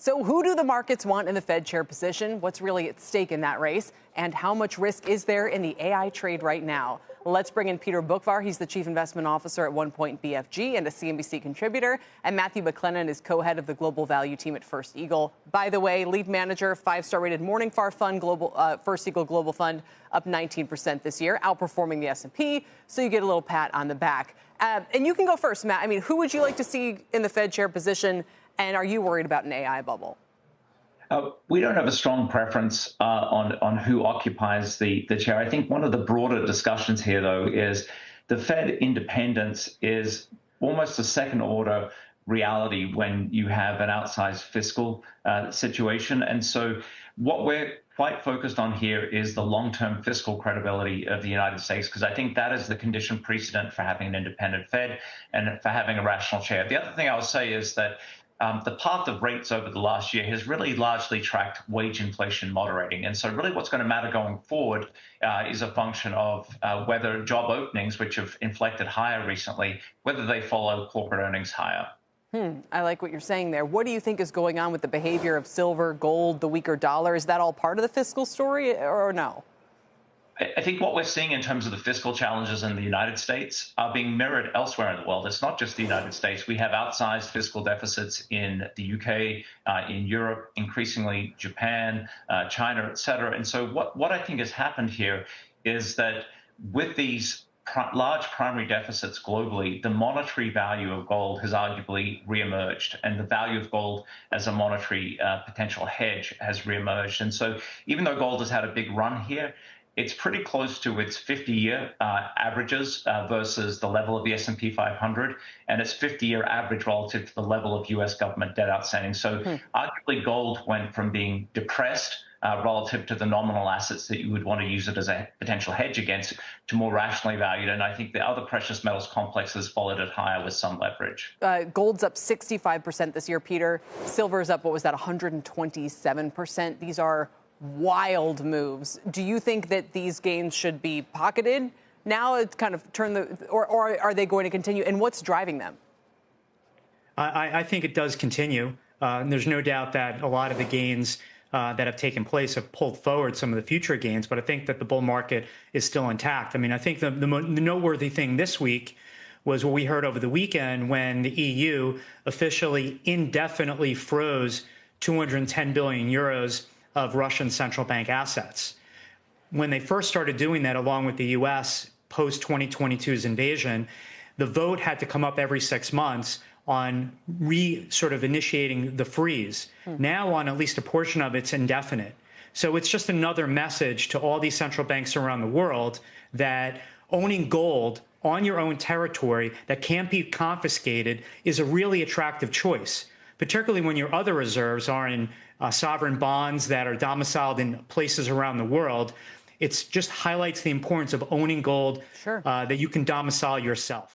So who do the markets want in the Fed chair position? What's really at stake in that race? And how much risk is there in the AI trade right now? Let's bring in Peter Boockvar. He's the chief investment officer at OnePoint BFG and a CNBC contributor. And Matthew McLennan is co-head of the global value team at First Eagle. By the way, lead manager, 5-star rated Morningstar fund, First Eagle Global Fund, up 19% this year, outperforming the S&P. So you get a little pat on the back. And you can go first, Matt. I mean, who would you like to see in the Fed chair position? And are you worried about an AI bubble? We don't have a strong preference on who occupies the chair. I think one of the broader discussions here, though, is the Fed independence is almost a second-order reality when you have an outsized fiscal situation. And so what we're quite focused on here is the long-term fiscal credibility of the United States, because I think that is the condition precedent for having an independent Fed and for having a rational chair. The other thing I would say is that the path of rates over the last year has really largely tracked wage inflation moderating. And so really what's going to matter going forward is a function of whether job openings, which have inflected higher recently, whether they follow corporate earnings higher. I like what you're saying there. What do you think is going on with the behavior of silver, gold, the weaker dollar? Is that all part of the fiscal story or no? I think what we're seeing in terms of the fiscal challenges in the United States are being mirrored elsewhere in the world. It's not just the United States. We have outsized fiscal deficits in the UK, in Europe, increasingly Japan, China, et cetera. And so what I think has happened here is that with these large primary deficits globally, the monetary value of gold has arguably reemerged, and the value of gold as a monetary potential hedge has reemerged. And so even though gold has had a big run here, it's pretty close to its 50-year averages versus the level of the S&P 500, and its 50-year average relative to the level of U.S. government debt outstanding. So arguably gold went from being depressed relative to the nominal assets that you would want to use it as a potential hedge against to more rationally valued. And I think the other precious metals complexes followed it higher with some leverage. Gold's up 65% this year, Peter. Silver's up, what was that, 127%? These are wild moves. Do you think that these gains should be pocketed now? It's kind of or are they going to continue? And what's driving them? I think it does continue. And there's no doubt that a lot of the gains that have taken place have pulled forward some of the future gains. But I think that the bull market is still intact. I mean, I think the noteworthy thing this week was what we heard over the weekend when the EU officially indefinitely froze 210 billion euros of Russian central bank assets. When they first started doing that, along with the U.S. post-2022's invasion, the vote had to come up every 6 months on sort of initiating the freeze. Now on at least a portion of it's indefinite. So it's just another message to all these central banks around the world that owning gold on your own territory that can't be confiscated is a really attractive choice, particularly when your other reserves are in sovereign bonds that are domiciled in places around the world. It just highlights the importance of owning gold that you can domicile yourself.